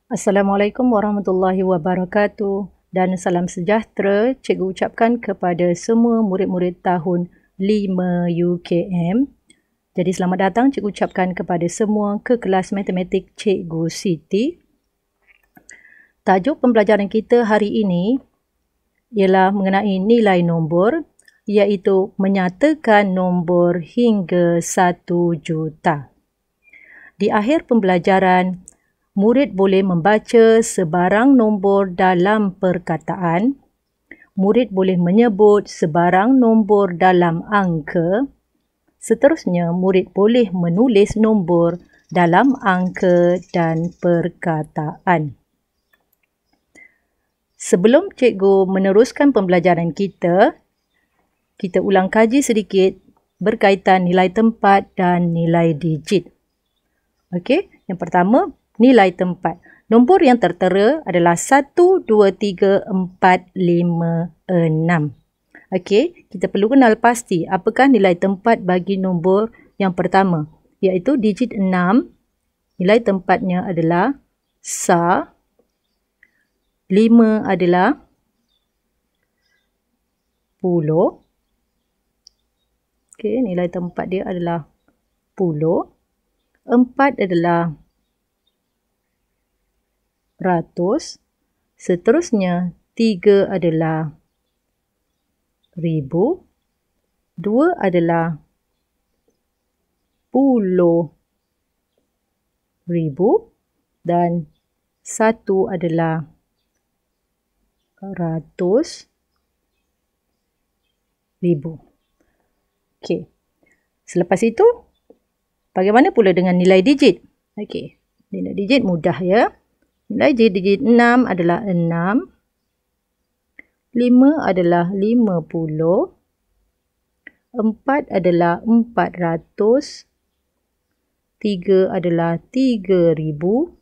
Assalamualaikum warahmatullahi wabarakatuh dan salam sejahtera cikgu ucapkan kepada semua murid-murid tahun 5 UKM. Jadi selamat datang cikgu ucapkan kepada semua ke kelas matematik Cikgu Siti. Tajuk pembelajaran kita hari ini ialah mengenai nilai nombor, iaitu menyatakan nombor hingga 1 juta. Di akhir pembelajaran, murid boleh membaca sebarang nombor dalam perkataan. Murid boleh menyebut sebarang nombor dalam angka. Seterusnya, murid boleh menulis nombor dalam angka dan perkataan. Sebelum cikgu meneruskan pembelajaran kita ulang kaji sedikit berkaitan nilai tempat dan nilai digit. Okey, yang pertama, nilai tempat. Nombor yang tertera adalah 1, 2, 3, 4, 5, 6. Okey, kita perlu kenal pasti apakah nilai tempat bagi nombor yang pertama, iaitu digit 6. Nilai tempatnya adalah sa. 5 adalah 10. Okey, nilai tempat dia adalah 10. 4 adalah ratus. Seterusnya, 3 adalah ribu. 2 adalah puluh ribu. Dan 1 adalah ratus ribu. Okey. Selepas itu, bagaimana pula dengan nilai digit? Okey. Nilai digit mudah ya. Nilai digit 6 adalah 6. 5 adalah 50. 4 adalah 400. 3 adalah 3000.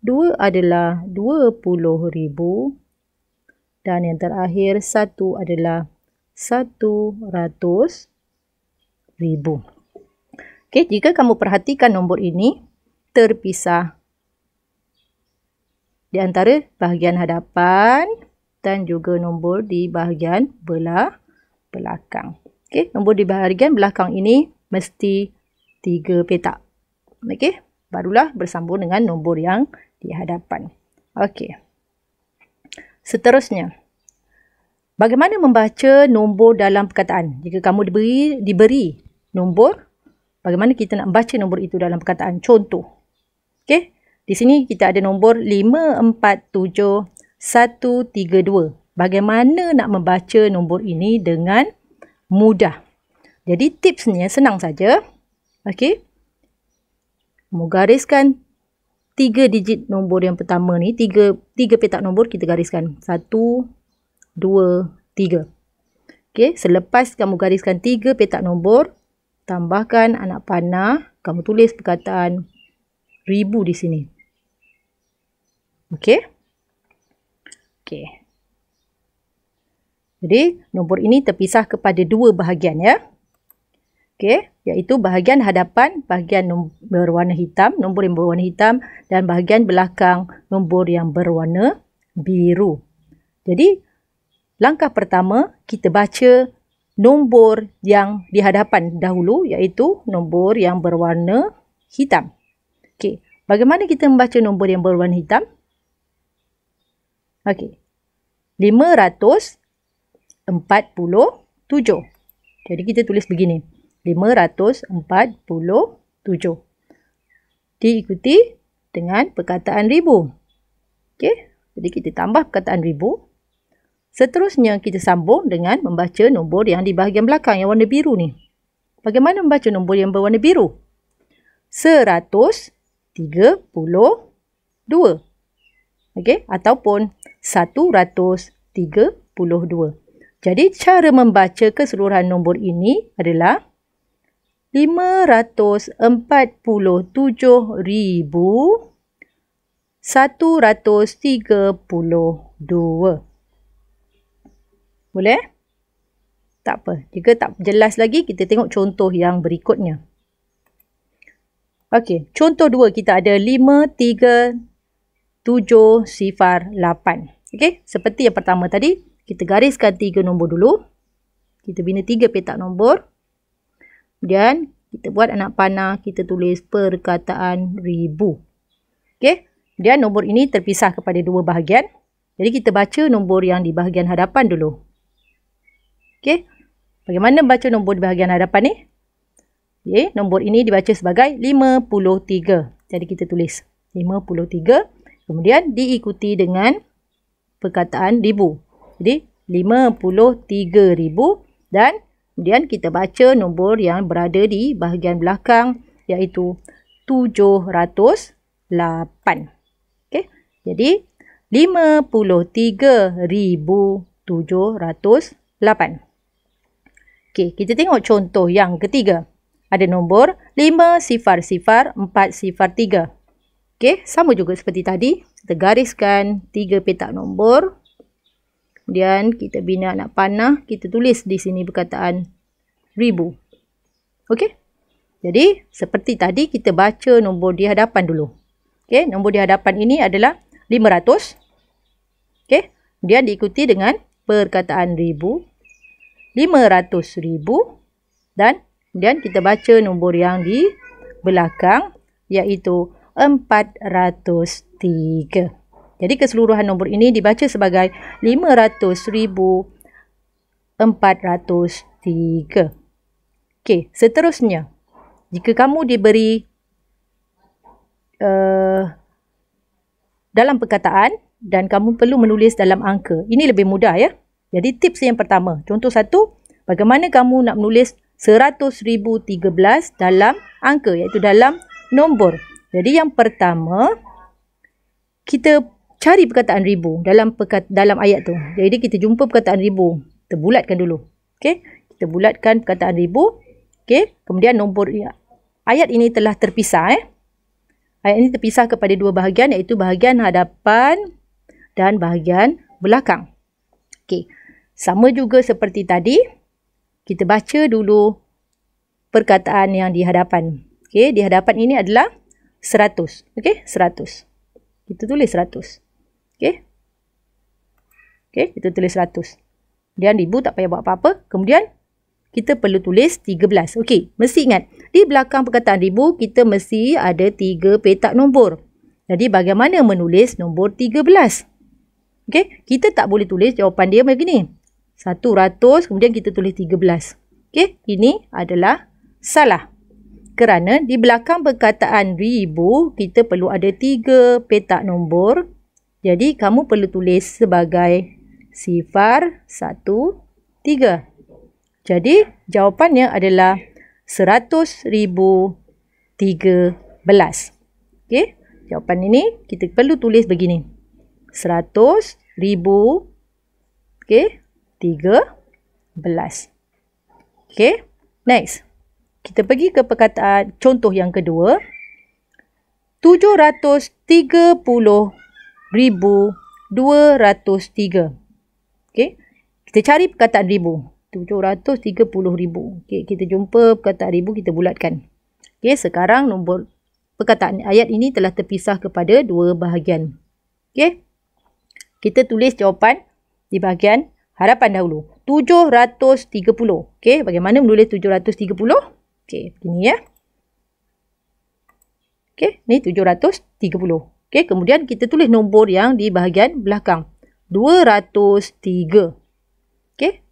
2 adalah 20,000. Dan yang terakhir 1 adalah 100,000. Okey, jika kamu perhatikan nombor ini terpisah di antara bahagian hadapan dan juga nombor di bahagian belakang. Okey, nombor di bahagian belakang ini mesti 3 petak. Okey, barulah bersambung dengan nombor yang di hadapan. Okey. Seterusnya, bagaimana membaca nombor dalam perkataan? Jika kamu diberi nombor, bagaimana kita nak baca nombor itu dalam perkataan? Contoh. Okey. Di sini kita ada nombor 547,132. Bagaimana nak membaca nombor ini dengan mudah? Jadi tipsnya senang saja. Okey. Kamu gariskan 3 digit nombor yang pertama ni, 3 petak nombor kita gariskan. 1, 2, 3. Okey, selepas kamu gariskan 3 petak nombor, tambahkan anak panah, kamu tulis perkataan ribu di sini. Okey. Okey. Jadi, nombor ini terpisah kepada 2 bahagian ya. Okey, iaitu bahagian hadapan, bahagian berwarna hitam, nombor yang berwarna hitam, dan bahagian belakang, nombor yang berwarna biru. Jadi, langkah pertama, kita baca nombor yang di hadapan dahulu, iaitu nombor yang berwarna hitam. Okey, bagaimana kita membaca nombor yang berwarna hitam? Okey, 547. Jadi kita tulis begini, 547. Diikuti dengan perkataan ribu. Okey, jadi kita tambah perkataan ribu. Seterusnya kita sambung dengan membaca nombor yang di bahagian belakang yang warna biru ni. Bagaimana membaca nombor yang berwarna biru? 132. Okey, ataupun 132. Jadi cara membaca keseluruhan nombor ini adalah 547,132. Boleh? Tak apa. Jika tak jelas lagi, kita tengok contoh yang berikutnya. Okey, contoh 2 kita ada 5, 3, 7, 0, 8. Okey, seperti yang pertama tadi, kita gariskan 3 nombor dulu. Kita bina 3 petak nombor. Kemudian, kita buat anak panah, kita tulis perkataan ribu. Okey, kemudian nombor ini terpisah kepada 2 bahagian. Jadi, kita baca nombor yang di bahagian hadapan dulu. Okey, bagaimana baca nombor di bahagian hadapan ni? Okay, nombor ini dibaca sebagai 53. Jadi kita tulis 53. Kemudian diikuti dengan perkataan ribu. Jadi 53,000 dan kemudian kita baca nombor yang berada di bahagian belakang iaitu 708. Okay, jadi 53,708. Okay, kita tengok contoh yang ketiga. Ada nombor 500,403. Okey, sama juga seperti tadi. Kita gariskan 3 petak nombor. Kemudian kita bina anak panah. Kita tulis di sini perkataan ribu. Okey. Jadi, seperti tadi kita baca nombor di hadapan dulu. Okey, nombor di hadapan ini adalah 500. Okey, kemudian diikuti dengan perkataan ribu. 500,000 dan kemudian kita baca nombor yang di belakang iaitu 403. Jadi keseluruhan nombor ini dibaca sebagai 500,403. Okey, seterusnya. Jika kamu diberi dalam perkataan dan kamu perlu menulis dalam angka. Ini lebih mudah ya. Jadi tips yang pertama. Contoh 1, bagaimana kamu nak menulis 100,013 dalam angka iaitu dalam nombor. Jadi yang pertama kita cari perkataan ribu dalam ayat tu. Jadi kita jumpa perkataan ribu. Kita bulatkan dulu. Okey, kita bulatkan perkataan ribu. Okey, kemudian nombor ayat ini telah terpisah Ayat ini terpisah kepada 2 bahagian iaitu bahagian hadapan dan bahagian belakang. Okey, sama juga seperti tadi. Kita baca dulu perkataan yang di hadapan. Okey, di hadapan ini adalah 100. Okey, 100. Kita tulis 100. Okey. Okey, kita tulis 100. Kemudian ribu tak payah buat apa-apa. Kemudian kita perlu tulis 13. Okey, mesti ingat. Di belakang perkataan ribu, kita mesti ada 3 petak nombor. Jadi, bagaimana menulis nombor 13? Okey, kita tak boleh tulis jawapan dia begini. 100, kemudian kita tulis 13. Okey, ini adalah salah. Kerana di belakang perkataan ribu, kita perlu ada 3 petak nombor. Jadi, kamu perlu tulis sebagai 013. Jadi, jawapannya adalah 100,013. Okey, jawapan ini kita perlu tulis begini. 100,000, okey, 13. Okey, next. Kita pergi ke perkataan contoh yang kedua. 730,203. Okey, kita cari perkataan ribu. 730,000. Okey, kita jumpa perkataan ribu, kita bulatkan. Okey, sekarang nombor perkataan ayat ini telah terpisah kepada 2 bahagian. Okey, kita tulis jawapan di bahagian hadapan dahulu. 730. Okey, bagaimana menulis 730? Okey, begini ya. Okey, ni 730. Okey, kemudian kita tulis nombor yang di bahagian belakang. 203. Okey.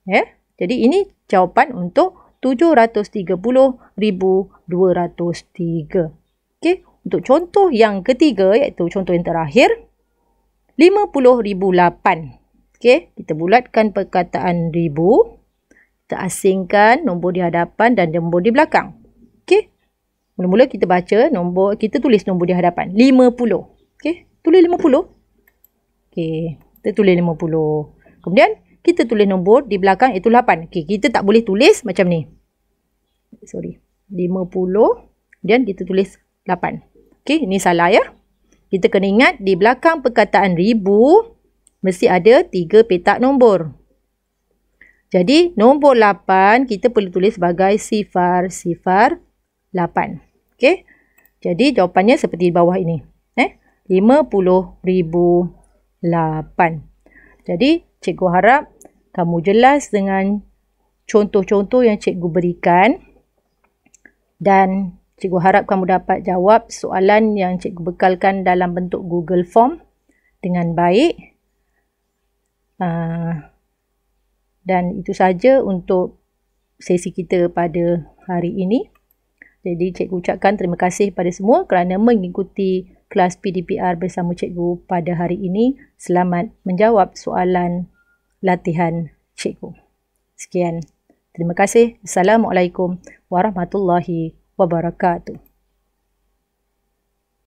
Ya, jadi ini jawapan untuk 730,203. Okey, untuk contoh yang ketiga iaitu contoh yang terakhir 50,008. Okey, kita bulatkan perkataan ribu. Kita asingkan nombor di hadapan dan nombor di belakang. Okey. Mula-mula kita baca nombor, kita tulis nombor di hadapan 50. Okey, tulis 50. Okey, kita tulis 50. Kemudian kita tulis nombor di belakang iaitu 8. Okey, kita tak boleh tulis macam ni. 50. Kemudian kita tulis 8. Okey, ini salah ya. Kita kena ingat di belakang perkataan ribu mesti ada 3 petak nombor. Jadi nombor 8 kita perlu tulis sebagai 008. Okey. Jadi jawapannya seperti di bawah ini. 50,008. Jadi cikgu harap kamu jelas dengan contoh-contoh yang cikgu berikan dan cikgu harap kamu dapat jawab soalan yang cikgu bekalkan dalam bentuk Google Form dengan baik. Dan itu saja untuk sesi kita pada hari ini. Jadi cikgu ucapkan terima kasih kepada semua kerana mengikuti kelas PDPR bersama cikgu pada hari ini. Selamat menjawab soalan latihan cikgu. Sekian. Terima kasih. Assalamualaikum warahmatullahi wabarakatuh.